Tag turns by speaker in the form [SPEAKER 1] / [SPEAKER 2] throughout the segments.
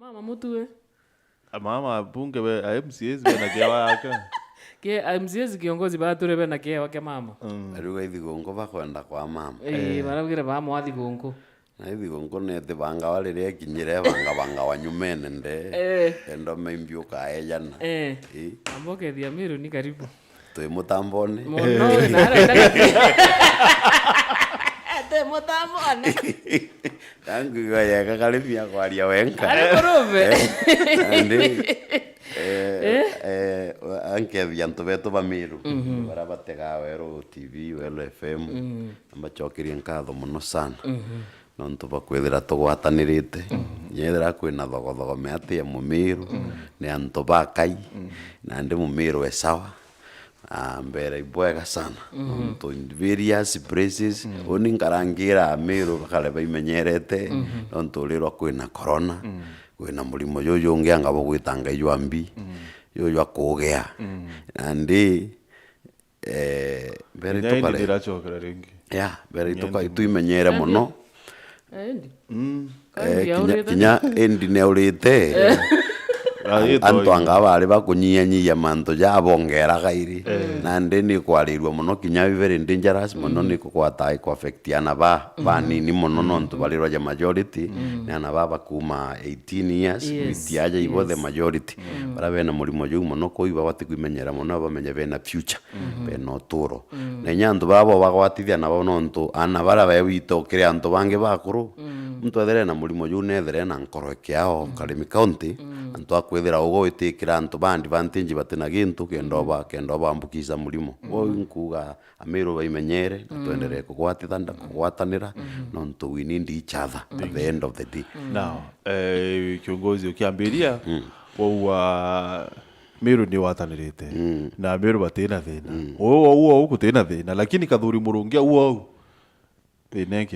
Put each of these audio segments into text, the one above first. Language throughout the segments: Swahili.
[SPEAKER 1] Mama mutue.
[SPEAKER 2] Mama bunge we MCS bena kiawa yake.
[SPEAKER 1] Ke MCS kiongozi bature bena kiawa ke mama.
[SPEAKER 3] Ariwe ithigongo bakwenda kwa mama.
[SPEAKER 1] Barabwire bama wathi gongo.
[SPEAKER 3] Na ithigongo nete banga wale kinyire banga wanyumene nde. Endo membyuka ejana.
[SPEAKER 1] Amboke Thiamiru ni karibu.
[SPEAKER 3] Tui mutambone.
[SPEAKER 1] Mono nara te mutambone.
[SPEAKER 3] Tangu ya kakalipia kwa alia wenka.
[SPEAKER 1] Alikuruve.
[SPEAKER 3] Anche vianto veto Bamiru. Barabatega wero TV welo FM. Ambachokiri nkatho muno sana. Nonto bakwethira tugwatanirite. Nyethira kwina thogo meatia Mumiru. Ni anto bakai. Na ndi Mumiru esawa. Mbere ibwega sana to various places oni nkarangira Amiru bakale baimenyerete nonto lero kwina corona kwina mulimo yoyo ngianga bogwitanga ijwambi yoyo akogea andi mbere to pale
[SPEAKER 2] ndirachoka ringi
[SPEAKER 3] mbere to kai tuimenyere muno kinya endi ne urite anto anga bari bakunyianyia manto ja bongera gairi na ndeni kwarirwa muno kinya very dangerous muno ni kukwata iko affectiana nini muno nonto balirwa ja majority na baba kuma 18 years witiaja ibo the majority bara bena mulimo ju muno koiba batikumenyera muno bamenye bena future bena oturo na nyanto babo bagwatithia na nonto ana bara bayito kire anto bange bakuru mtu athere na mulimo ju nethere na nkoro kiao Kalemi County anto akwethera ugo itikira anto ba advantage batena gintu kendo bambukiza mulimo nkuga Amiru baimenyere twendere kugwatanira nonto we need each other at the end of the day.
[SPEAKER 2] Now kiongozi ukiambiria wa Miru ni watanirite na Miru batena thina uo kutena thina lakini kathuri murungia uo thina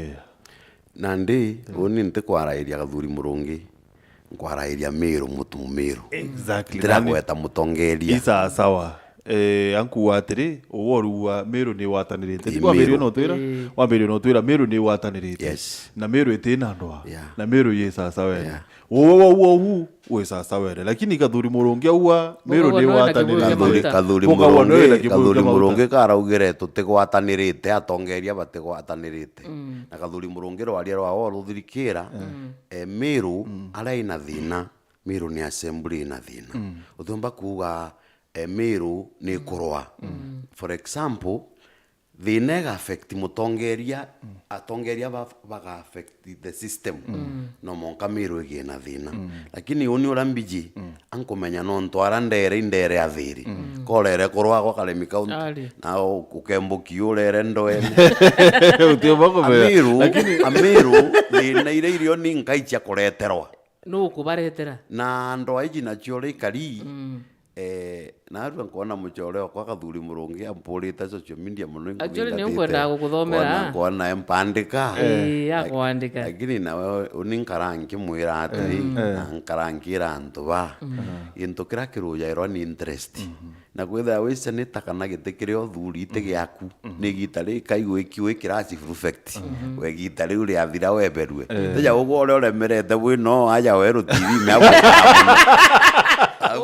[SPEAKER 3] nandi oni nte kwarairia kathuri murungi nkwarahiria Miru Mumiru
[SPEAKER 2] exactly
[SPEAKER 3] ndira gweta mutongeria
[SPEAKER 2] isa sawa anku watiri uworu wa Miru ni watanirite kwa Miru no twira Miru ni watanirite na Miru itina ndoa na Miru yesa sawa wo we sasa were lakini kathuri murungia uwa Miru ni watanirite
[SPEAKER 3] kathuri murungi karaugire tutigwatanirite atongeria batigwatanirite na kathuri murungi rwaria rwa ruthirikira Miru araina thina Miru ni assembly na thina uthomba kuga Miru ni kurwa for example thina ga affect mutongeria atongeria baga affect the system no monka Miru igina thina lakini uni urambiji ankomenya no ntwara ndere athiri korere kurwa kwa Kalemi County na ukembuki urere ndoe Amiru thina irio ni nkaicha kureterwa
[SPEAKER 1] no kubaretera
[SPEAKER 3] na ndoa iji na chiore kari na atu nkona muchore kwa kathuri murungi ampurite social media muno
[SPEAKER 1] actually ni ukwenda gukuthomera
[SPEAKER 3] kona empandika
[SPEAKER 1] ya kuandika
[SPEAKER 3] lakini nawe uninkarangi mwira atari nkarangira antu ba into kira kiruja ero ni interest na kwetha wese ni takana gitikire othuri ite giaku ni gitari kaigwe kiwe kirasi perfect we gitari uri athira weberwe teja ugo ore merete we no aja weru TV me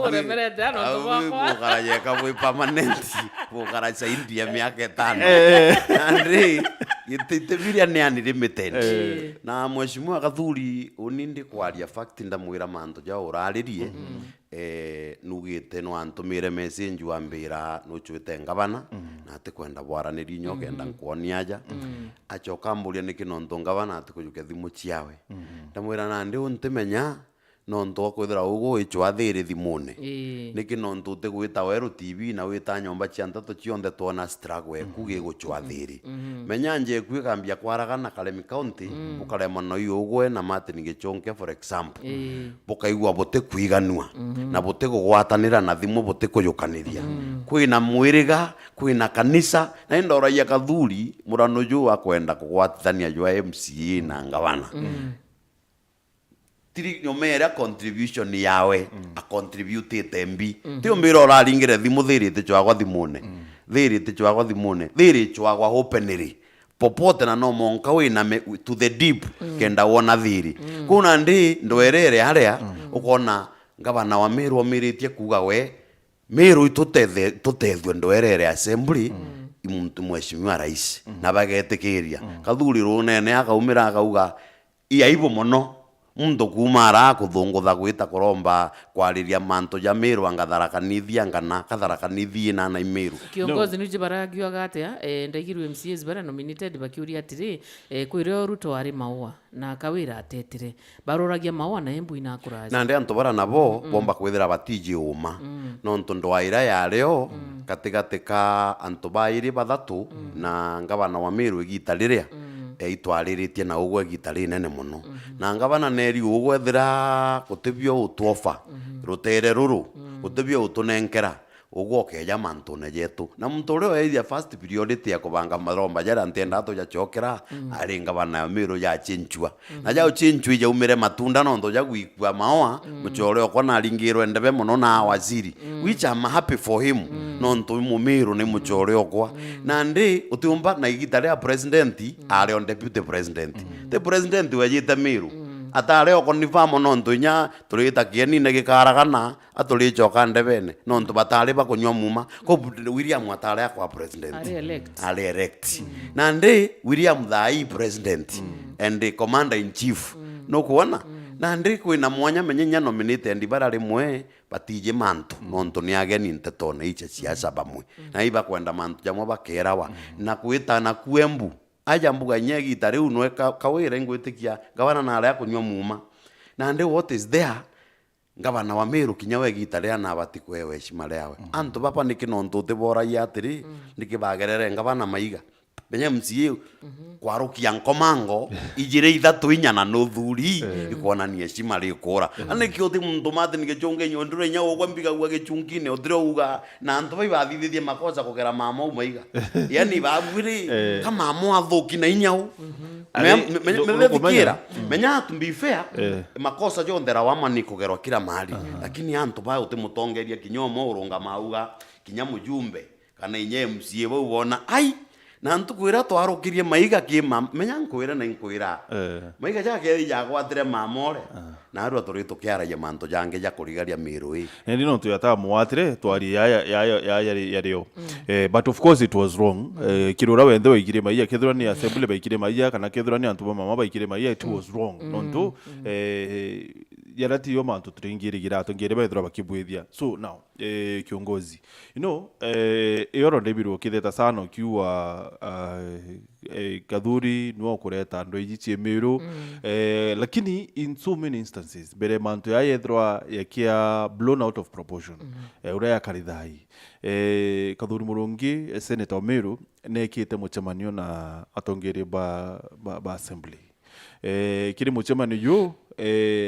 [SPEAKER 1] uremerete ano tubako
[SPEAKER 3] bukaraje kabwe permanent bukaraje India miaka 5 andre yitite biria ni ani limited na mheshimiwa kathuri unindi kwaria fact ndamwira manto ja uraririe nugite no antumire message wambira no chwete ngabana na atikwenda bwaraniri nyoke nda nkwoniaja achoka mburia nikinonto ngabana atikujuke thimu ciawe ndamwira na ndi untimenya nonto kwithira ugo ichwa thiri thimune niki nonto utigwita weru TV na wita nyomba cia ntatu cionthe twona struggle kuge guchwa thiri menya nje kwikambia kwaragana Kalemi County ukarema no yugwe na Martin Gichonke for example bukaigwa bote kwiganua na bote gwatanira na thimu bote kuyukaniria kwina mwiriga kwina kanisa na indora ya kathuri murano ju akwenda kugwatithania jwa MCA na ngabana tiri nyomera contribution yawe a contribute tembi tio mbiro oraringire thimu thirite chwagwa thimune thirite chwagwa thimune thiri chwagwa openly popote na no monka wina to the deep kenda wona thiri kuna ndi ndwerere haria ukona ngavana wa Meru omiritie kuga we Meru tutethwe ndwerere assembly muntu mweshimiwa rais na bagetikiria kathuri runene akaumira akauga iaibo mono muntu kumara kuthungutha gwita kuromba kwariria manto ja Meru angatharakanithia ngana katharakanithie na Meru
[SPEAKER 1] kiongozi ni jibaragio gatia ndagirwe MCAs bara nominated bakiuria atiri kwire Ruto ari maua na kawira atetire baroragia maua na embu ina kuraje
[SPEAKER 3] na ndi antu bara nabo bomba kwithira batiji uma no ntondo waira yareo katika antu bairi bathatu na ngavana wa Meru igita riria itwariritie na ugwe igita rinene muno na ngavana neri ugwethira gutibio utwofa rutere ruru gutibio utunenkera ugwo keja mantu ne jetu na muntu urio eithia first priority ya kubanga maromba jara ntenda to jachokera ari ngavana ya Meru ya chinchua na jao chinchu ije umire matunda no ndo jagwikwa maoa muchore okona ringirwe ndebe muno na waziri which I'm happy for him no ndo mu Meru ni muchore okwa na ndi utiumba na igitare ya president ari on deputy president the president wajita Meru atare okonifamo no ntunya turita kieni ne gikaragana aturi choka ndebene no ntu batari bakunywa muma ko William atare akwa president ari elect na ndi William thai president and the commander in chief no kuona na ndi kwina mwanya menyenya nominated bara rimwe batije mantu no ntu ni ageni ntetone iche siasa bamwe na iba kwenda mantu jamwe bakerawa na kwita na kuembu aja mbuga nyegi tare unwe kawire ngwitikia gavana na ala kunywa muma na ndi what is there gavana wa Meru kinyawe gitare na batikwewe shimale yawe antu bapa nikinonto tebora yatiri ndikibagerere gavana maiga benye MCA kwarukia nkomango ijire ithatu inyana no thuri ikona ni heshima rikora anekio ti muntu mate nigechonge nyondure nya ogwa mbiga gwa gechungine odire uga na antu bai bathithithie makosa kugera mama umaiga yani babwire kama mama athuki na inyau methikira menya to be fair makosa jondera wama ni kugerwa kila mahali lakini antu bai utimutongeria kinyomo urunga mauga kinyamujumbe kana inye MCA bo ubona ai na ntukwira twarukirie maiga kima menya nkwira na nkwira maiga jake ya gwatire mamore na aru aturito kiaragia manto jange ja kurigaria Meru
[SPEAKER 2] ndi no tuyata mwatire twari ya rio but of course it was wrong kirura wende waigire maiya kethura ni assembly baikire maiya kana kethura ni antu mama baikire maiya it was wrong nonto yarati yo mantu turingirigira atongere bethura bakibwithia so now kiongozi you know yoro ndebiro kitheta sana ukiwa Kadhuri no kureta ndo ijichie Meru lakini in so many instances bere mantu ya yethwa yakia blown out of proportion ura ya karithai Kadhuri Murungi senator Meru nekite muchemanio na atongere ba assembly kiri muchemanio yo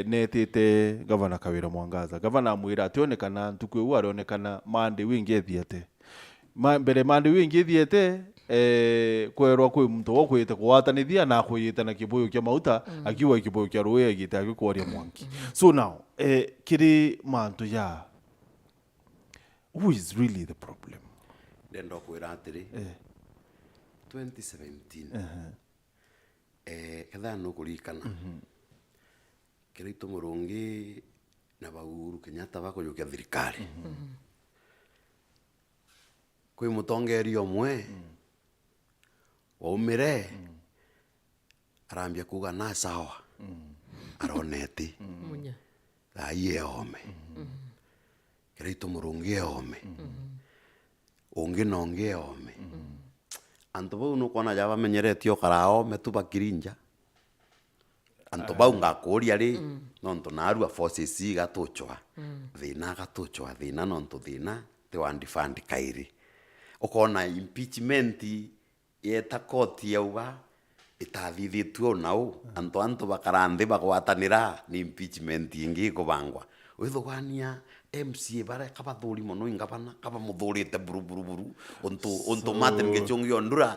[SPEAKER 2] netete gavana Kawira Mwangaza gavana amwira ationekana ntukwe u arionekana mande wingi ethiete mbere mande wingi ethiete kwerwa kwi muntu wo kwite kuwatanithia na kwita na kibuyu kia mauta akiwa kibuyu kia ruwe agita agikwaria mwanki so now kiri mantu ya who is really the problem
[SPEAKER 3] ndendo kwira atiri 2017 kadha no kurikana Kirito Murungi na Uhuru Kenyatta bakoyukia thirikari kwi mutongeri omwe waumire arambia kuga na sawa aroneti
[SPEAKER 1] munya
[SPEAKER 3] aye ome Kirito Murungi ome onge nonge ome antu bau no kona jaba menyeretio karao metuba kirinja anto bau ngakuria ri nonto narua forces gatuchwa thina gatuchwa thina nonto thina te wandifandi kairi ukona impeachment yeta koti yauga itathithitwo nau anto bakaranthi bagwatanira ni impeachment ingi kubangwa withugania MCA bara kabathuri mono ingabana kaba muthurite buru onto mate ngechongio ndura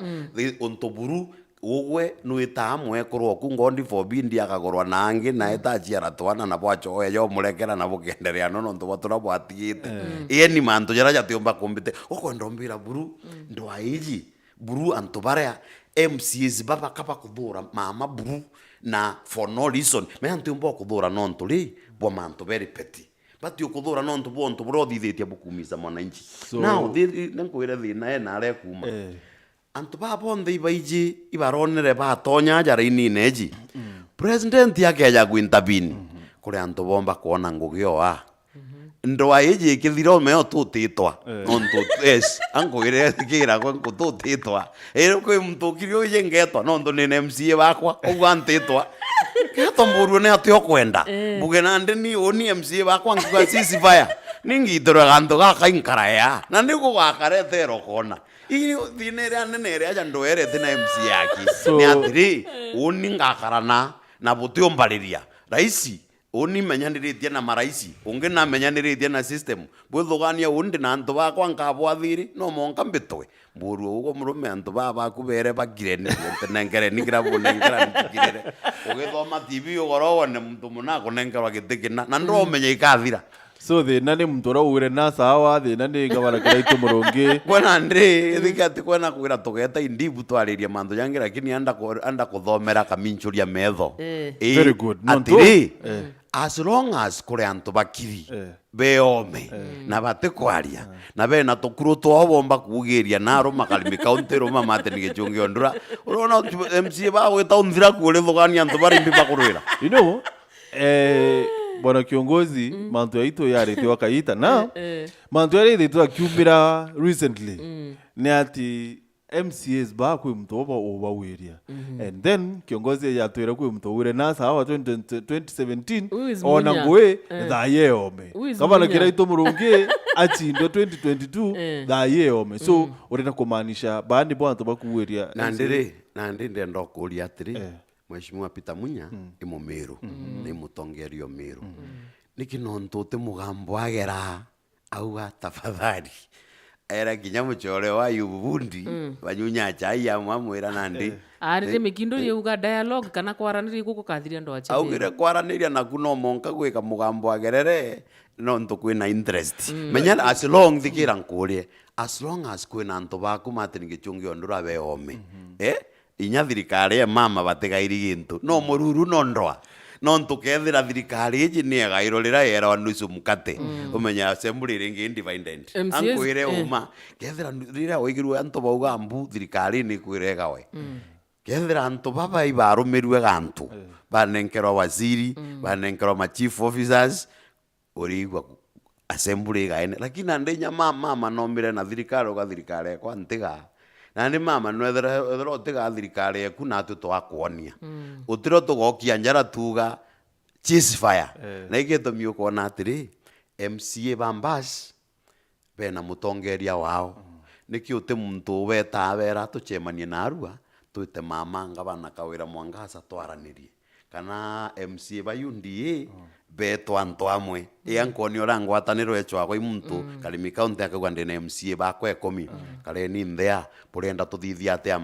[SPEAKER 3] onto buru ugwe nuita amwe kurwo kungondi for bindi akagorwa nangi na etaji aratwana na bwacho yo murekera na bugenderea no ndo batura bwatigite ni manto jara jatiomba kombite okondombira buru ndo aiji buru anto bara MCAs baba kaba kuthura mama buru na for no reason me antu mbo kuthura nontu ri bwa mantu very petty bati ukuthura nontu bontu bro thithitie bukumisa mwananchi now nkwire thina na are kuma antu ba bonthe ibaiji ibaronere batonya njara-ini neji president yakeja gwintabini kuri antu bomba kuona ngugioa ndoa iji kithiro meo tutitwa nontu angwire kira kwa tutitwa kwi mtu kirio yengetwa nontu ni MCA bakwa ugantitwa kato mburu ne atyo kwenda bugena ndini oni MCA bakwa ngwa sisi baya ningitoro ganto gakainkaraya na ndiko gakaretero kona iyo dinere anenere aja ndoere tina MCA yaki ni atiri oni ngakarana na butyo mbariria raisi oni menyaniritie na maraisi unge na menyaniritie na system bwithugania undi na antu bakwa nkabwathiri no monka mbitwe mburu ugo murume antu baba kubere bagireni nengere nigira bunengera ntigirere ugithoma TV ugoro wone muntu munako nengerwa gitikina na ndo menya ikathira
[SPEAKER 2] so thina ni muntu ura ugire na sawa thina ni gabana kiraitu murungi
[SPEAKER 3] kwena ndi thikati kwena kwira tugeta indibu twariria mantu yangi lakini anda kuthomera kaminchuria metho
[SPEAKER 2] very good
[SPEAKER 3] atiri as long as kuri antu bakiri beome na batekwaria na bena tukuru twobomba kugiria naro makalimi county roma mate ni gichungio ndura urona MCA ba weta unthira kule thogani antu bari mbiba kurwira
[SPEAKER 2] you know bwana kiongozi mantu yaito yaretiwa kaita na mantu yaretiwa kiumira recently ni ati MCAs ba kwi mtoba obawiria and then kiongozi yatwira kwi mtowire na sawa 2017 ona ngwe thaye ome kama na kiraito murungi achindo 2022 thaye ome so urenda kumaanisha bandi bwantu bakuwiria
[SPEAKER 3] na ndire ndokuria atiri Mheshimiwa Peter Munya imumiru ni mutongerio miru nikinontu te mugambo agera auga tafadhali era kinya muchore wa yubundi banyunya chai ya mwamwira nandi
[SPEAKER 1] arire mikindo yuga dialogue kana kwaraniri guko kathiria ndo achi
[SPEAKER 3] augire kwaraniria na kuno monka gwika mugambo agerere nontu kwina interest menya as long thikira nkurie as long as kwina ntu baku matini gichungio ndura be ome inya thirikari mama bategairi gintu no mururu no ndoa nontu kethira thirikari iji ni agairorira era wanusu mukate umenya assembly ringi independent ankwire uma kethira rira oigirwe antu bauga ambu thirikari ni kwirega we kethira antu baba ibarumirwe gantu banenkerwa waziri banenkerwa ma chief officers origwa assembly gaene lakini andenya mama nomire na thirikari uga thirikari kwa ntiga na ni mama no ethero tiga thirikari eku na tu twakuonia utiro tugokia njara tuga ceasefire na igeto miuko na atiri MCA Bambas bena mutongeria wao niki uti muntu weta wera tuchemanie na arua tuite mama ngabana kawira mwangasa twaranirie kana MCA bayundi beto anto amwe yankoni orango ataniro echwa kwa muntu kalimi county akagwande na MCA bakwe 10 kale ni ndea purenda tuthithia ate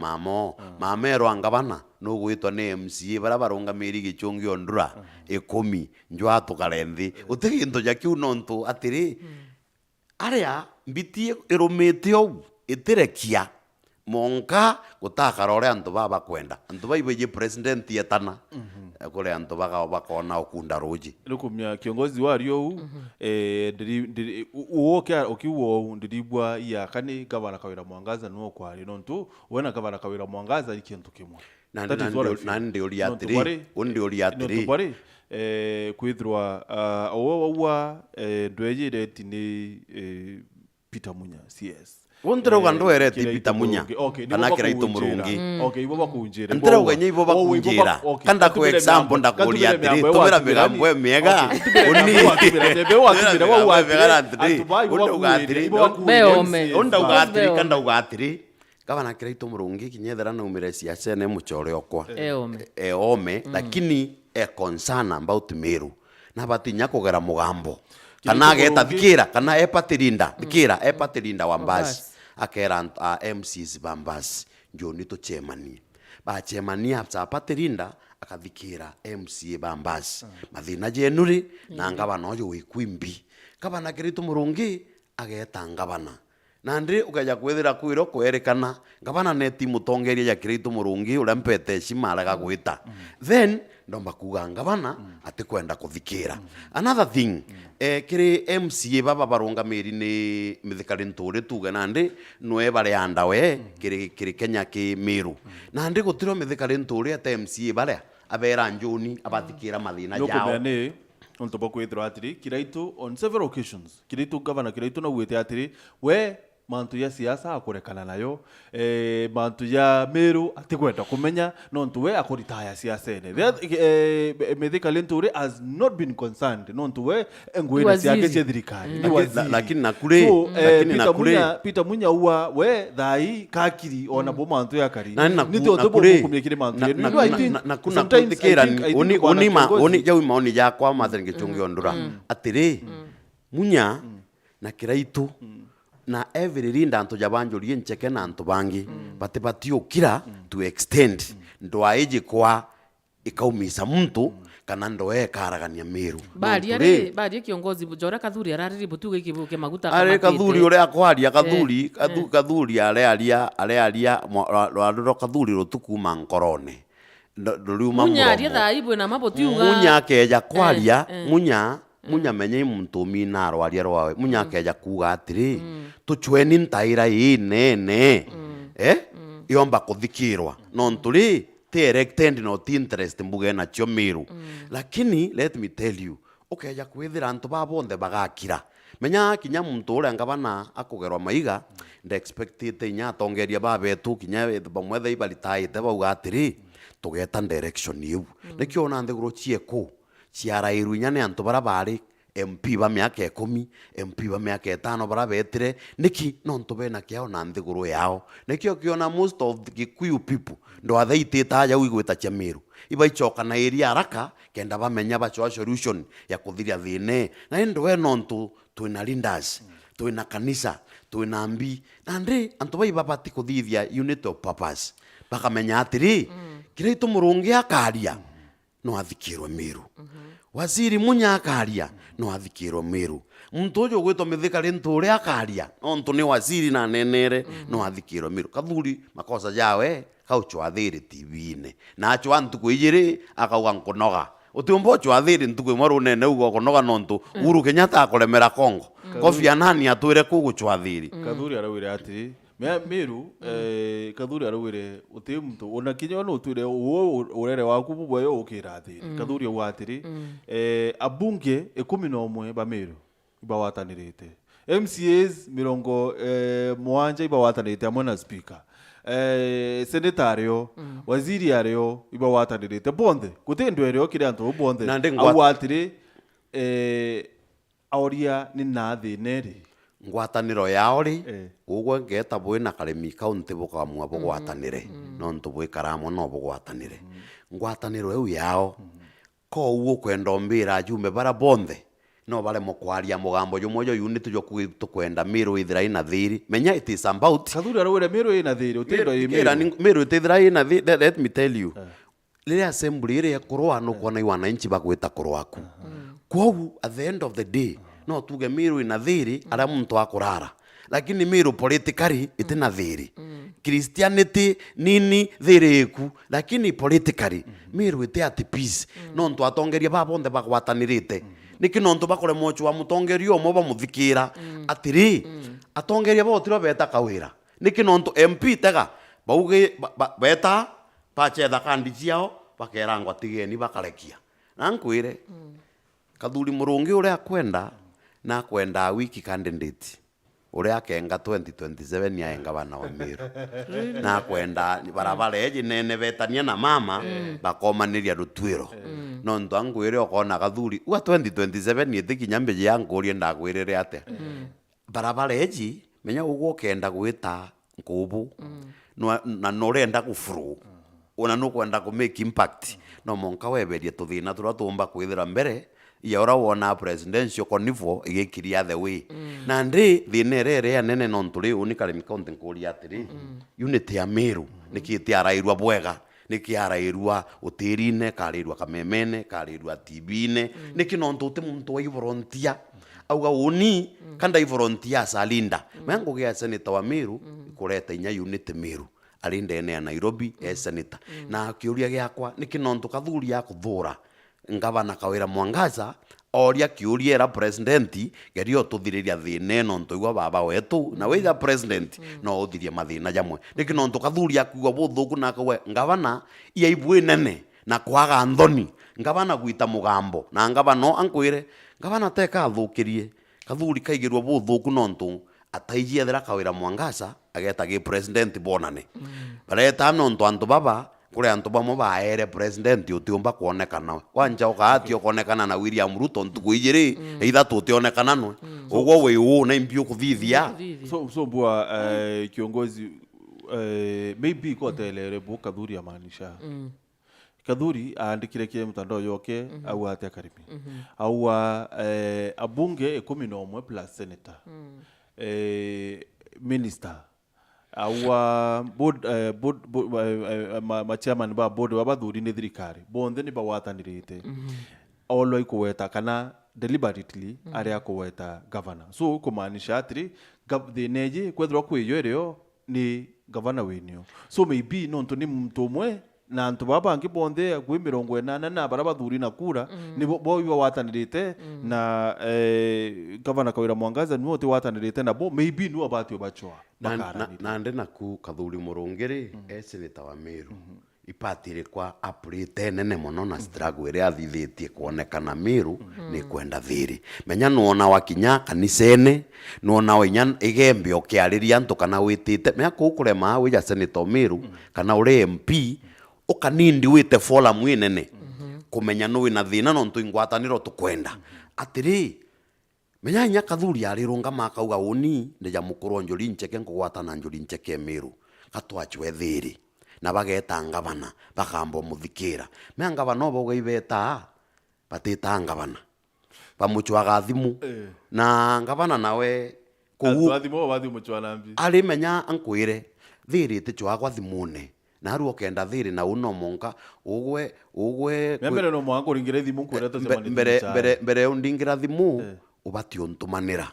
[SPEAKER 3] mamero angabana no gwitwa ni MCA bara barunga miri gichungio ndura 10 njwa tukarenthi utiginto jakiu nontu atiri aria mbitie irumite ou itirekia monka gutakara ore antu baba kwenda antu baibeje president yetana kule antu bakona okunda roji
[SPEAKER 2] lukumya kiongozi wario uokia okiwo ndiribwa ya kani gavana Kawira Mwangaza no kwari nontu wena gavana Kawira Mwangaza ikintu kimwe
[SPEAKER 3] nandi uri atiri
[SPEAKER 2] kwithwa owa ndwejire tini Peter Munya CS
[SPEAKER 3] Wondero gando ereti Peter Munya kana kiraito murungi
[SPEAKER 2] ibo bakunjira
[SPEAKER 3] ndero gwenye ibo bakunjira kanda ku example ndakuria atiri tumera migambo miega uni onda ugatiri kanda ugatiri gavana kiraito murungi kinyethera na umire siasa ne muchore okwa ome lakini concern about Meru na batinya kugera mugambo kana geta thikira kana epatirinda thikira epatirinda Wambasi akera MCs Bambasi njo nito chemani ba chemani apsa patirinda akathikira MCA Bambasi mathina jenuri na ngabana oyo wikwimbi kabana kirito murungi ageta ngabana na ndi ukaja kwithira kwiro kwerekana ngavana neti mutongeria ya Kirito Murungi uria mpete heshima araga gwita then ndomba kuga ngavana ati kwenda kuthikira another thing kiri MCA baba barungamiri ni mithikari nturi tuge nandi nwe bare andawe kiri Kenya ki Miru nandi gutiro mithikari nturi ate MCA bare abera njuni abathikira mathina jao
[SPEAKER 2] onto boko ithro atiri Kiraitu on several occasions Kiraitu governor Kiraitu na gwete atiri we mantu ya siasa akurekana nayo mantu ya Meru atikwenda kumenya nontu we akoritaya siasa ene methika lenturi has not been concerned nontu we engwene siake chethirikari
[SPEAKER 3] lakini nakure
[SPEAKER 2] Peter Munya uwa we thai kakiri ona bo mantu ya kari
[SPEAKER 3] nito to bo kumekire mantu na kuna kuthikira oni jau maoni ya kwa mathengi chungi ondura atiri Munya na Kiraitu na every rinda anto jabanjuri ncheke na anto bangi batibati ukira to extend ndo aije kwa ikaumisa mtu kana ndo karagania Meru
[SPEAKER 1] bali kiongozi Jora Kathuri arariri butuge kibuke maguta kama
[SPEAKER 3] are Kathuri ore akwaria Kathuri aria rwaro Kathuri rutukuma nkorone nduriuma
[SPEAKER 1] Munya aria thaibu na mabotiuga
[SPEAKER 3] Munya keja kwaria Munya menye muntu mina arwaria rwawe Munya keja kuga atiri tuchweni ntaira nene yomba kuthikirwa nonturi ti elected not interest mbuge na cio Meru lakini let me tell you ukeja kwithira antu babonde bagakira menya kinya muntu uria ngavana akugerwa maiga nda expected nya tongeria babetu kinya bamwethe ibalitaite bauga atiri tugeta direction yu nikio na nthiguru cieko ciarairu nya ne antu bara bari MP ba miaka 10 MP ba miaka 5 bara betire niki nontu bena kiao na nthiguru yao nikio kiona most of the Kikuyu people ndo athaitita ya uigwita cia Meru iba ichoka na area haraka kenda bamenya bacho solution ya kuthiria thine na ndo we nontu twina leaders twina kanisa twina ambi na ndi antu bai babati kuthithia unit of purpose bakamenya atiri Kiraitu Murungi akaria no athikirwe Meru Waziri Munya akaria no athikirwe Meru muntu ujo gwitwo mithikari nturi akaria nontu ni waziri na nenere no athikirwe Meru Kathuri makosa jawe kauchwa thiri TV-ine na achwa ntuku ijiri akauga nkunoga utiumbo chwa thiri ntuku imwe nene ugo kunoga nontu Uhuru Kenyatta akuremera Kongo Kofi Annan atwire kuguchwa thiri
[SPEAKER 2] Kathuri arawire atiri Meru Kathuri arawire uti muntu ona kinya no twire urere waku bubwo ukira thiri Kathuri watiri abunge 11 ba Meru ibawatanirite MCAs mirongo mwanja ibawatanirite amwe na speaker senetario waziri ario ibawatanirite bonde gutendwe ryo kire antu bonde awatire auria ni nathi neri
[SPEAKER 3] ngwataniro yao ri ugwe ngeta bwina karemi county bukamwa bugwatanire nontu bwikaramo no bugwatanire ngwataniro eu yao ko uwo kwenda mbira jume bara bonde no bare mukwaria mugambo jumwe jo unit jo kwenda Meru ithira ina thiri menya it is about
[SPEAKER 2] Kathuri arawire Meru ina thiri utindo
[SPEAKER 3] Meru ithira ina thiri let me tell you lile assembly ile kurwa no kuona wananchi bagwita kurwaku kwa at the end of the day no tuge Meru ina thiri ara muntu akurara lakini Meru politically itina thiri Christianity nini thiriku lakini politically Meru ite at peace no ntu atongeria babonde bagwatanirite niki nontu bakore mochu wa mutongerio omo bamuthikira atiri atongeria botiro beta kawira niki nontu MP tega bauge beta pachetha kandi ciao bakerangwa tigeni bakarekia nankwire Kathuri Murungi uria kwenda na kwenda wiki candidate uria akenga 2027 yaenga bana wa Meru na kwenda barabara eji nene betania na mama bakomaniria rutwiro no ndo angwire okona Kathuri wa 2027 yetikinya mbeje yangurie ndagwirire ate barabara eji menya ugo kenda gwita nkubu na norenda kufuru ona no kwenda ku make impact no monka weberie tuthina tura tumba kwithira mbere ya ora wona presidential conivo igikiria the way na ndi thinerere ya nene nonturi unikale mikonte nkuri atiri unit ya Meru nikiti arairwa bwega niki arairwa utirine karirwa kamemene karirwa tibine niki nontu te muntu wa volunteer auga uni kanda volunteer salinda mengo gya senator wa Meru kureta inya unit Meru alinda ene ya Nairobi senator na kiuria gyakwa ni kinonto kathuri ya kuthura ngavana Kawira Mwangaza oria kiuria era president gerio tuthiriria thine no ntoigwa baba wetu na we president no uthirie mathina jamwe ni kinonto kathuri akuwa buthuku na kawe ngavana ia ibwe nene na kwaga nthoni ngavana gwita mugambo na ngavana ankwire ngavana teka thukirie kathuri kaigirwa buthuku no ntu ataijia thera Kawira Mwangaza ageta gi president bonane bareta no ntu antu baba kule antu bamwe baere president utiumba kuonekana kwanja ukaatio kuonekana na William Ruto ntukuijiri either tutionekana no ugwo we na impio kuthithia
[SPEAKER 2] so bua kiongozi maybe kotelere bu Kathuri amaanisha Kathuri aandikire kile mtandao yoke au ate karimi au abunge 11 plus senator minister awa chairman ba board wa bathuri ni thirikari bonthe ni bawatanirite olo ikuweta kana deliberately aria kuweta governor so kumaanisha atiri neje kwethwa kwiyo irio ni governor wenio so maybe no ntoni mtu umwe na antu baba angi bonthe kwi 80 na bara bathuri na kura ni bo watanirite na governor Kawira Mwangaza ni wote watanirite na bo maybe ni abatio bachoa
[SPEAKER 3] na ndena ku Kathuri Murungiri senator wa Meru ipatire kwa aprite nene muno na struggle ria thithitie kuonekana Meru ni kwenda thiri menya nuona wakinya kanisene nuona winya igembe okiariria ntu kana witite menya kukurema wija senator Meru kana uri MP ukanindi wite fola mwinene kumenya no wina thina no ntu ingwataniro tukwenda atiri menya nya Kathuri arirunga makauga uni ndeja mukuru Njuri Ncheke ngwatana Njuri Ncheke Meru katwachwe thiri na bageta ngavana bakambo muthikira menya ngavana bo gaibeta batita ngavana bamuchwaga thimu na ngavana nawe
[SPEAKER 2] kugu thimu bathi muchwana mbi
[SPEAKER 3] ali menya ankwire thiri te chwagwa thimune na ruo kenda thiri na uno monka ugwe
[SPEAKER 2] mbere no mwangu ringire thimu kwera tuzemani
[SPEAKER 3] mbere undingira thimu ubati untumanira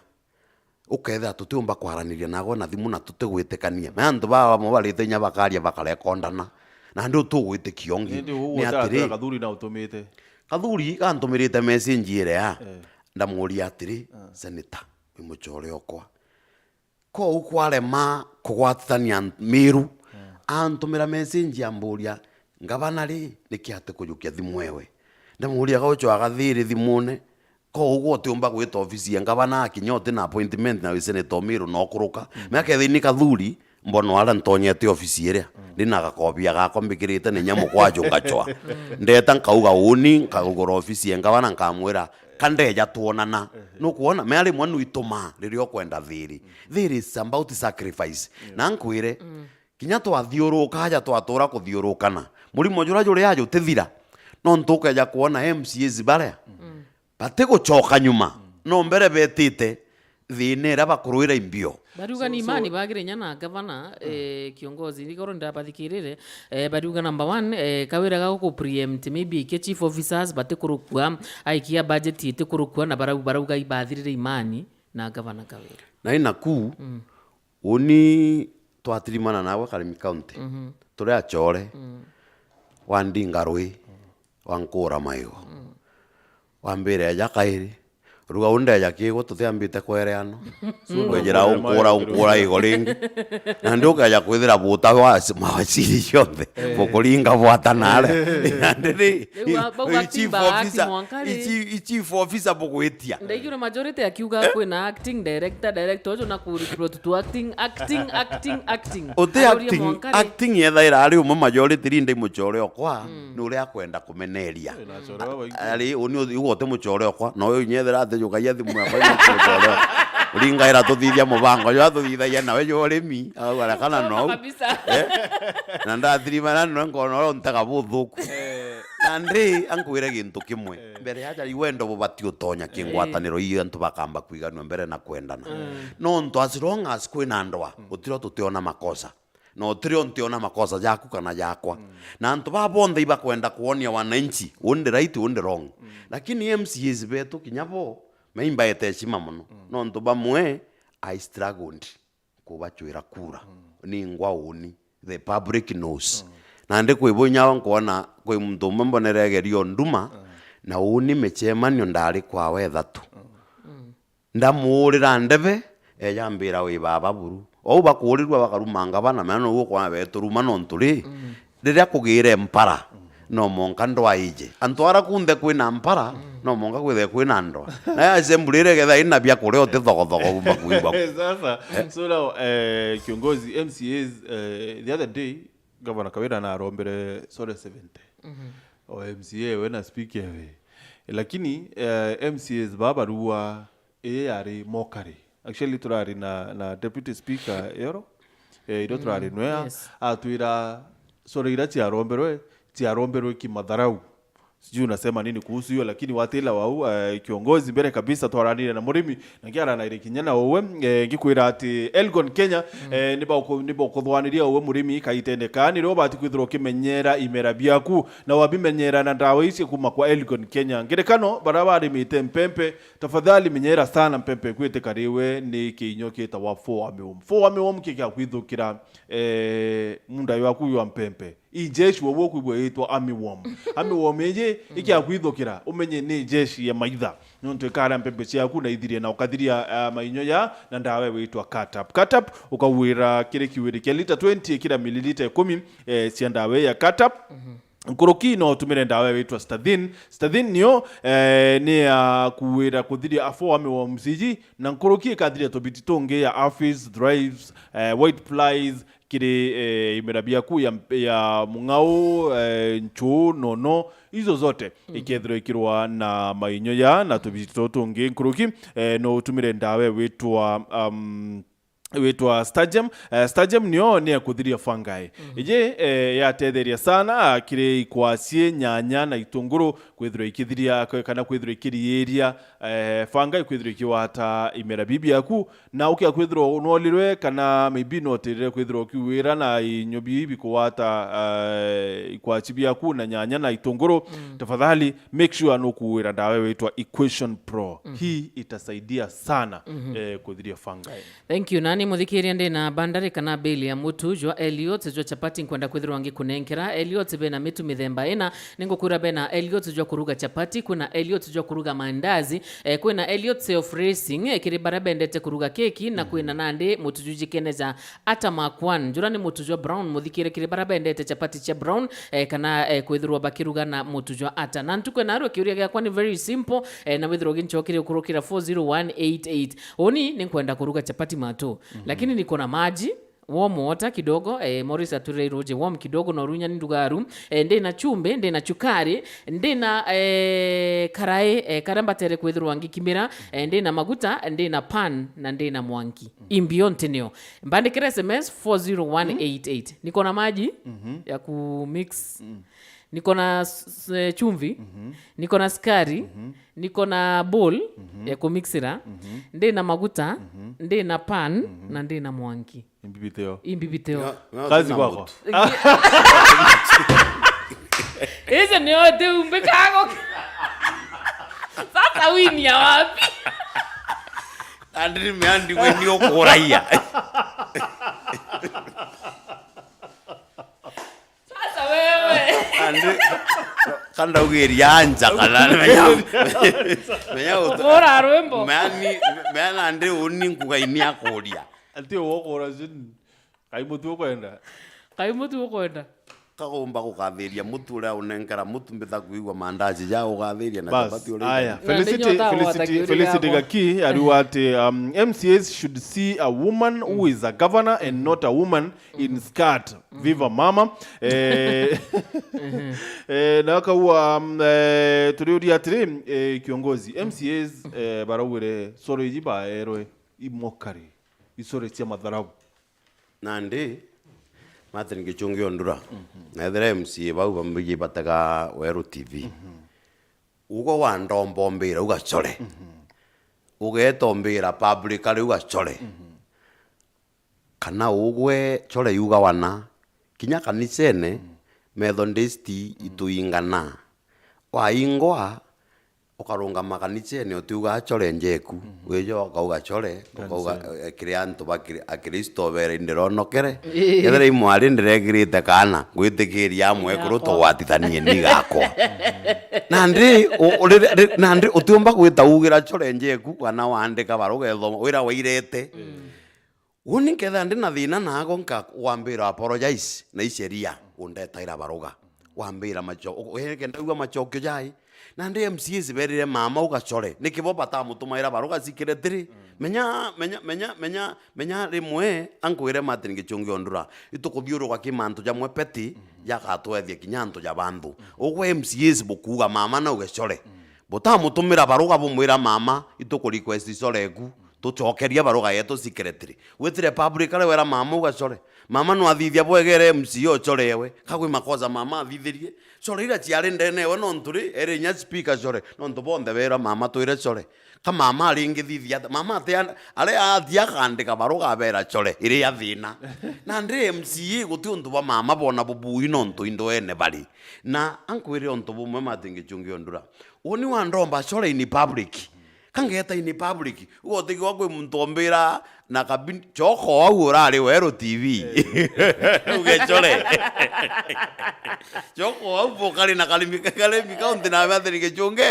[SPEAKER 3] uketha tutiumba kwaraniria nago na thimu na tutigwitikania mandu baba mo barite nya bakaria bakarekondana na ndu tugwite kiongi
[SPEAKER 2] ni atiri Kathuri na utumite
[SPEAKER 3] Kathuri kantumirite message ire ya ndamuria atiri senator imuchore okwa ko ukwarema kugwatania Meru antumira message amburia ngavana ri nikiate kuyukia thimu wewe ndamuria gaucho agathiri thimune ko ugwo tiumba gwita ofisi ngavana akinyote na appointment na senator Meru no kuruka meke thini Kathuri mbono ala ntonyete ofisi ire ndina gakobia gakombikirite ni nyamu kwajo ngachwa ndeta nkauga uni nkagura ofisi ngavana nkamwira kandeja tuonana no kuona meali mwanu itoma ririo kwenda thiri is about sacrifice na nkwire kinya twathiuruka haja twatura kuthiurukana murimo jura jure yajo tithira no ntukeja kuona MCAs bare bate gucoka nyuma no mbere betite thinera bakuruira imbio
[SPEAKER 1] bariuga ni imani bagire nyana gavana kiongozi nigoro ndabathikirire bariuga number 1 Kawira ga ku preempt maybe ke chief officers bate kurukua aikia budget ite kurukua na barauga ibathirire imani na gavana Kawira
[SPEAKER 3] na inaku uni twatirimana nawe Karimi County turi achore wandinga rui wankura maigo wambire ya kairi ruga unde ya kigo tuthiambite kwereano kwejera unkura igoringi na nduka ya kwithira buta wa mawaciri ciothe bukuringa bwatanare ndiri chief officer bugwitia
[SPEAKER 1] ndigire majority akiuga kwina acting director na ku recruit to acting
[SPEAKER 3] uti acting yethaira ari umo majority rinde muchore okwa nuri akwenda kumeneria ari uni ugote muchore okwa no nyethera yukaia thimu ya kwa muchore uringaira tuthithia mubango yo tuthithaia nawe yo remi agwara kana no na ndathirima no ngono ntega buthuku Andri ankwire gintu kimwe mbere yaja iwendo bubati utonya kingwataniro iyo ntu bakamba kwiganwa mbere na kwendana no ntu as long as kwina ndwa utiro tutiona makosa no trio ntiona makosa yaku kana yakwa na ntu babonde iba kwenda kuonia wananchi undi right undi wrong lakini MCAs betu kinyabo meimba eteshima muno no nto bamwe I struggled kubachwira kura ni ngwa uni the public knows na ndi kwibunya nkona kwi muntu mboneregerio nduma na uni mechemanio ndari kwa wethatu ndamurira ndebe eyambira wi baba buru o bakurirwa bakarumanga bana mena no kwa beturuma no nturi riria kugire mpara no monka ndwa ije antwara kunde kwina mpara no monka kwithe kwina ndwa na assembly getha ina bia kure o tithogothogo gumba kuiba
[SPEAKER 2] sasa so now kiongozi MCAs the other day Governor Kawira na rombere sore 70 o MCA when I speak here lakini MCAs baba ruwa yari mokari actually turari na deputy speaker yoro ido turari noya atwira sore ira tiaromberwe kimadharau sijui unasema nini kuhusu hiyo lakini watela wau kiongozi mbele kabisa twaranire na murimi na ngiara na ile kinyana owe ngikwira ati Elgon Kenya niba kuthwaniria owe murimi kaitendekani ro bati kwithiro kimenyera imera biaku na wabimenyera na ndawa ici kuma kwa Elgon Kenya ngirekano barabari mite mpempe tafadhali menyera sana mpempe kwite kariwe ni kinyo kita wa 4 amiwom kika kwithukira munda yaku yo mpempe ijeshi wowo kwibwe itwa amiwom eje ikiakwithukira umenye ni jeshi ya maitha nonto ikara mpempe ciaku na ithirie na ukathiria mainyo ya na ndawe witwa Catap ukawira kire kiwiri kia lita 20 kila mililita 10 cia ndawe ya Catap Nkuruki no tumire ndawe witwa Stadhin niyo ni kuwira kuthiria afo wa msiji na nkuruki kathiria tobiti tonge ya Afis Drives White Flies kire imerabia ku ya mungau nchu nono hizo zote ikethiro ikirwa na mainyo ya na tobiti tonge nkuruki no tumire ndawe witwa Stadium niyo ni akuthiria fungi ije yatetheria sana kire ikwasie nyanya na itunguru kwithira ikithiria kana kwithira ikirieria fungi kwithira ikiwata imera bibi yaku na ukia kwithira unolirwe kana maybe notirire kwithira ukiwira na inyobi bibi kuwata ikwachibia yaku na nyanya na itunguru tafadhali make sure anokuwira ndawe witwa Equation Pro hii itasaidia sana kwithiria fungi.
[SPEAKER 1] Thank you nani muthikiria ndi na bandari kana beli ya mutu jwa Elliot jwa chapati nkwenda kwithirwa ngi kunenkera Elliot bena mitu mithemba ina ningo kura bena Elliot jwa kuruga chapati kuna Elliot jwa kuruga mandazi kuna Elliot self racing kiri barabendete kuruga keki na kuna nandi mutu jujikeneza ata makwan jurani mutu jwa brown muthikire kiri barabendete chapati cha brown kana kwithirwa bakiruga na mutu jwa ata na ntukwe naro kiuria gya kwani very simple na withirwa ginchokire kurukira 40188 oni ninkwenda kuruga chapati mato lakini niko na maji warm water kidogo Morris ature roje warm kidogo na runya ndugaru ndi na chumbe ndi na chukari ndi na karai karamba tere kwithirwa ngikimira ndi na maguta ndi na pan na ndi na mwanki imbionte nio mbandikira SMS 40188 niko na maji ya ku mix niko na chumvi niko na skari niko na bowl ya kumixira ndi na maguta ndi na pan na ndi na mwanki imbibiteo
[SPEAKER 2] kazi kwako
[SPEAKER 1] hizo ni yote umbekago sasa wini ya wapi
[SPEAKER 3] andri meandi weni okuraia
[SPEAKER 1] sasa wewe
[SPEAKER 3] andri kanda ugeria anja kana menya
[SPEAKER 1] ora rwembo
[SPEAKER 3] mena andri uni nkugainia kuria
[SPEAKER 2] ati wokora zin
[SPEAKER 1] kaimutu kwenda
[SPEAKER 3] kagomba kugathiria mutu ura unenkara mutu mbitha kuigwa mandazi ja ugathiria na chapati uri
[SPEAKER 2] aya Felicity Gaki ariwate MCAs should see a woman who is a governor and not a woman in skirt viva mama na kawa turiuria atiri kiongozi MCAs barawire soro ijiba erwe imokari isore cia madharau
[SPEAKER 3] nandi mate ngichungio ndura na thre MC bau bambigi bataga Weru TV ugo wa ndombo mbira ugachore ugetombira public ari ugachore kana ugwe chore yuga wana kinya kanisene Methodist ituingana wa ingwa ukarungama kanithani utiuga achore njeku wijo ukauga chore ukauga kiri antu bakristo bere ndironokere ethera imwari ndiregirite kana gwitikiria amwe kuruto watithanie ni gakwa nandi utiumba gwita ugira chore njeku kana wandika baruga ethoma wira wairete uni nketha ndi na thina nago nka wambira apologize na iceria undetaira baruga wambira macho kenda uga machokyo jai na ndi MCs berire mama ugacore nikibo batamutumaira baruga secretary menya rimwe ankwire matini gichungio ndura itukuthiuru kwa kimantu jamwe peti yagatwethie kinyanto ja bandu ugwe MCs bukuga mama na ugacore butamutumira baruga bumwira mama ituku request icoreku tucokeria baruga yetu secretary witire public ale wera mama ugacore mama no athithia bwegere MC ocorewe kagwe makoza mama athithirie core ira ciare ndene we no nturi ere nya speaker core no ntubonde wera mama twire core ka mama aringi thithia mama ate ale athia kandika baruga bera core ire ya thina na ndi MC guti untu ba mama bona bubui no ntu indo ene bari na ankwire ontu bumwe matingi chungio ndura oni wa ndomba core in public kangeta in public ugote gwakwe muntombera na kabin choko au urare wero TV ugechole choko au pokali na kalimika undi na bathiri gechunge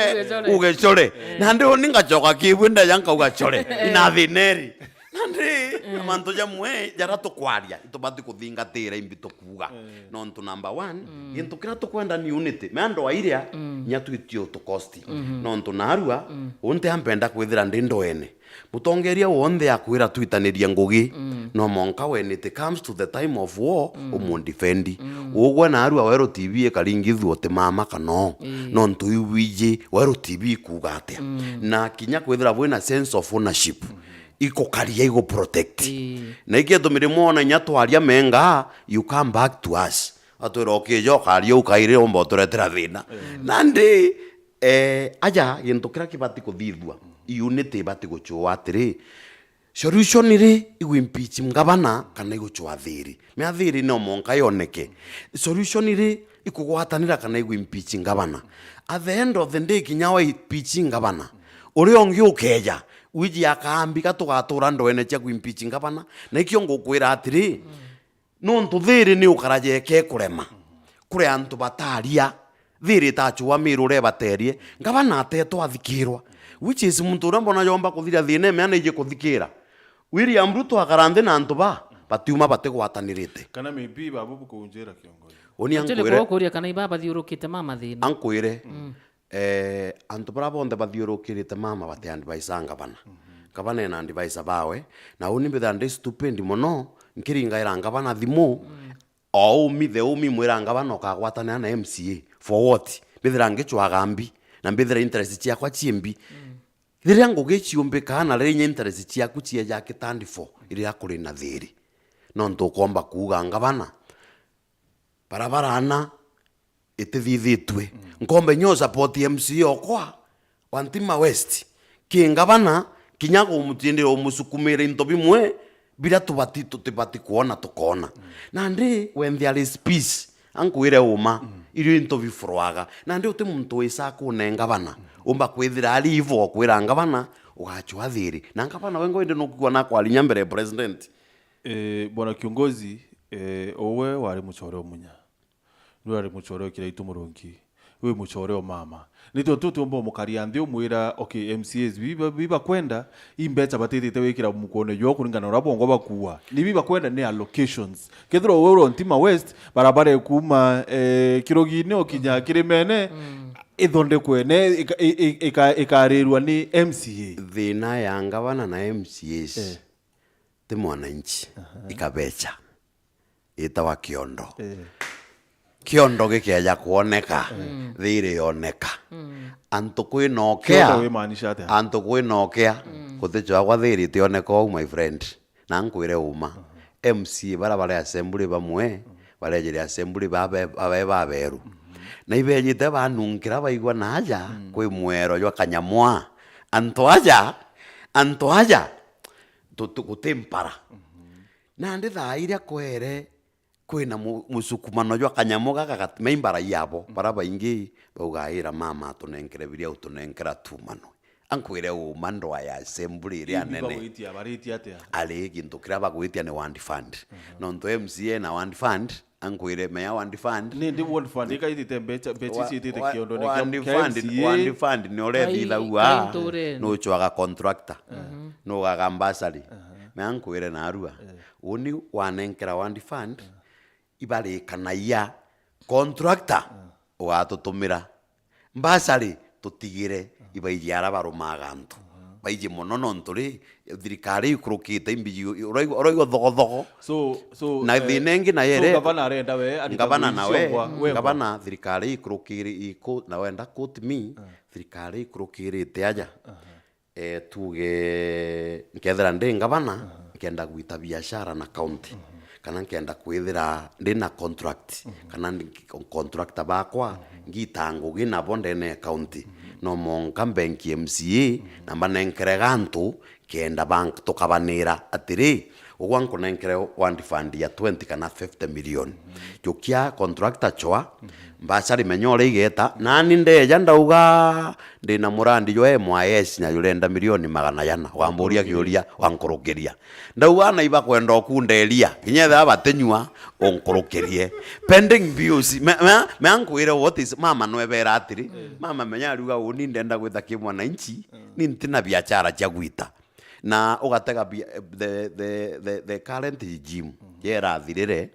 [SPEAKER 3] ugechole na ndio ninga choka kibwenda yanka ugachole ina thineri nandi manto jamwe jara tukwaria itubati kuthingatira imbito kuga no ntu number 1 into kira tukwenda ni unity mendo airia nyatwitio to cost no ntu narua unte ampenda kwithira ndindo ene mutongeria wonde akwira twitaniria ngugi no monka when it comes to the time of war umundefendi ugwe narua wero TV ekaringithwo te mama kano no ntu iwije wero TV kugatia na kinya kwithira bwina sense of ownership iko karia igo protect na igetumire mona nyatwaria menga you come back to us atwiro jo karia ukaire ombo turetera thina nandi aja gintukira kibati kuthithwa unity bati guchwa atiri solution iri igu impeach ngabana kana iguchwa thiri me athiri no monka yoneke solution iri ikugwatanira kana igu impeach ngabana at the end of the day kinyawa impeach ngabana uri ongi ukeja wiji akambi gatugatura ndoene cia kwimpeach ngabana na ikio ngukwira atiri no ntuthiri ni ukaraje ke kurema kure antu bataria thiri tachua mirure baterie ngabana atetwa athikirwa which is muntu urambona yomba kuthira thine me anaije kuthikira William Ruto akarande na antu batiuma bategwatanirite
[SPEAKER 2] kana maybe babu kunjera kiongozi
[SPEAKER 1] oni ankwire kuria kana ibaba thiurukite mama thina
[SPEAKER 3] ankwire antu bonde bathiurukirite mama bateandi baisanga bana kabana na ndi baisa bawe na uni bithande stupend mono nkiringa iranga bana thimu o umi mwiranga bana kagwatana na MCA for what bithirange chwagambi na mbithira interest ciakwa chiembi thiria ngugi ciumbika na rinya interest ciaku cie ja kitandifo iria kuri na thiri no ntukomba kuga ngabana barabarana itithithitwe ngombe nyo support MCA okwa Wantima West kingabana kinyago umutindira umusukumira into bimwe bila tubati kuona tukona na ndi when there is peace ankwire uma iri into bifurwaga na ndi uti muntu wisa kunenga bana umba kwithira ali ivo kwira ngabana ugachwa thiri na ngabana wengo ndi nokugwa na kwa linyambere president
[SPEAKER 2] bwana kiongozi owe wari muchore omunya ndu wari muchore kira itumurungi we muchore o mama nito tutumbo mukaria ndio mwira okay MCAs biba kwenda imbecha batete wekira mukone yo kuringana rabongo bakuwa ni biba kwenda ne allocations kethro wewe Wantima West barabara kuma kirogine okinya kiremene ithonde kwene ikarirwa ni MCA
[SPEAKER 3] thina yanga bana na MCAs te mwananchi ikabecha itawa kiondo kiondo gikiaja kuoneka thiri yoneka antu kwinokea kutichwa kwa thiri tioneka o my friend na nkwire uma MC bara assembly bamwe barejere assembly baberu na ibejite banunkira baigwa naja kwi mwero yo kanyamwa antoaja tutempara na ndi thairia kwere kwina musukumano jwa kanyamo gaka gatmeimbara yabo bara baingi baugaira mama tunenkere biria utunenkera tumano ankwire umando ya assembly ria nene ali gintu kira bagwitia ni Wand Fund nonto MCA na Wand Fund ankwire meya Wand Fund
[SPEAKER 2] ni ndi Wand Fund ikaitite becha citite kiondo ni
[SPEAKER 3] Wand Fund ni already laua no chwaga contractor no gaga ambassador me ankwire na arua uni wanenkera Wand Fund ibari kanaya contractor watutumira mbasari tutigire ibaijara barumagantu baije mono nonturi thirikari ikurukite imbiji oroigo thogo so na thinengi na yere
[SPEAKER 2] gavana arenda we
[SPEAKER 3] gavana thirikari ikurukire iko na wenda quote me thirikari ikurukirite aja tuge nkethera ndi gavana kenda gwita biashara na county kana nkenda kwithira ndina contract kana contractor bakwa ngitango gina bondene county no monka benki MCA na banenkere gantu kenda bank tukabanira atiri ugwanko nenkere Wand Fund ya 20 kana 50 million jokia contractor chwa mbasari menyore igeta nani ndeja ndauga ndina murandi yo MYS na yurenda milioni 100 wamburia kiuria wankorokeria ndauga na iba kwenda okundelia kinyetha abatenywa onkorokerie pending bills me ankwire what is mama no ebera atiri mama menya ruga uni ndenda gwitha kimwana inchi ni ntina biachara cha gwita na ugatega the current regime yera thirire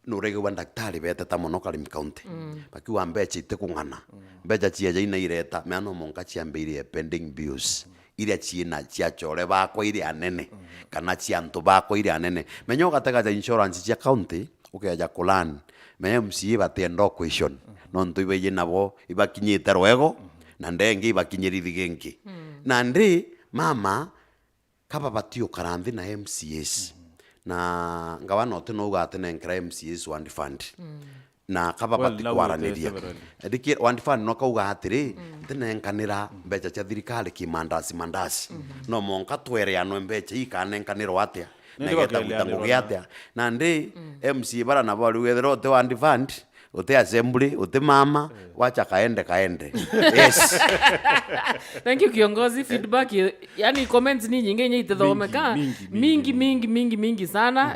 [SPEAKER 3] no rege wa daktari beta ta mono Karim County bakiwa mbecha itekungana mbecha cia ina ireta me ano monka cia mbire pending bills iria ciina cia chore bakwa iria anene kana cia ntu bakwa iria anene menyo gatega insurance cia county ukeja kulan me MCA batendo question no ntu ibe nabo ibakinyite rwego na ndenge ibakinyirithi genki na ndi mama kaba batio karanthi na MCAs na ngabana oteno ugatene nkra MCAs Wand Fund na kaba batikwaraniria ndiki Wand Fund no kauga atiri tinenkanira mbecha cia thirikari mandasi no monka twere ano mbecha ikanenkanirwo atia negeta gutango giatia na ndi MCA bara na bali wethero te Wand Fund uti assembly uti mama wacha kaende yes.
[SPEAKER 1] Thank you kiongozi, feedback yani comments ni nyingi nyite thomeka mingi sana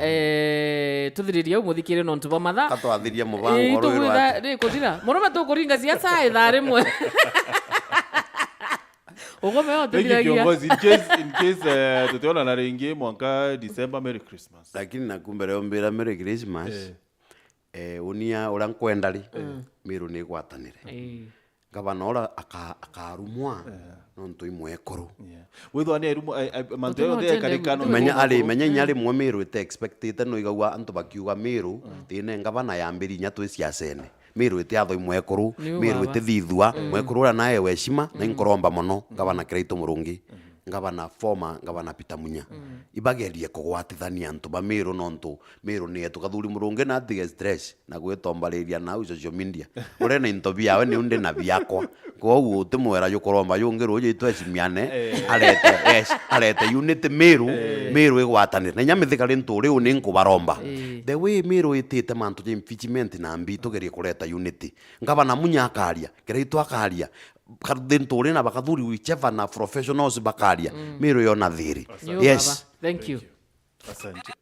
[SPEAKER 1] tuthiriria umuthikire no ntuba matha
[SPEAKER 3] katwathiria mubango rwiro
[SPEAKER 1] ati kuthira murume tukuringa siasa ithare mwe ugome otithiragia
[SPEAKER 2] kiongozi in case tutaona na ringi mwaka December. Merry Christmas.
[SPEAKER 3] Lakini nakumbere ombira Merry Christmas unia ura nkwendari miru ni gwatanire gavana ora akarumwa no ntu imwekoro
[SPEAKER 2] withwa ni rumu manteo de karikano
[SPEAKER 3] menya nyari mwe miru ite expected no igwa antu bakiuga miru tine gavana ya mbiri nya twi siasene miru ite atho imwekoro miru ite thithua mwekoro ura nae weshima na inkoromba mono gavana Kiraito Murungi gavana former gavana Peter Munya ibagerie kugwatithania antu ba miru nontu miru ni etukathuri Murungi na tige stress na gwitombareria na social media ure na into biawe ni unde na biakwa koguo timwera yukoromba yungiru yitwecimiane arete unity miru igwatanire na nyamithikari nturi uni nkubaromba the way miru itite mantu je impeachment na mbi tugerie kureta unity gavana Munya akaria Kiraito akaria kadentore na bakathuri whichever na professionals bakaria miru yona thiri.
[SPEAKER 1] Yes, thank you.
[SPEAKER 2] Asante.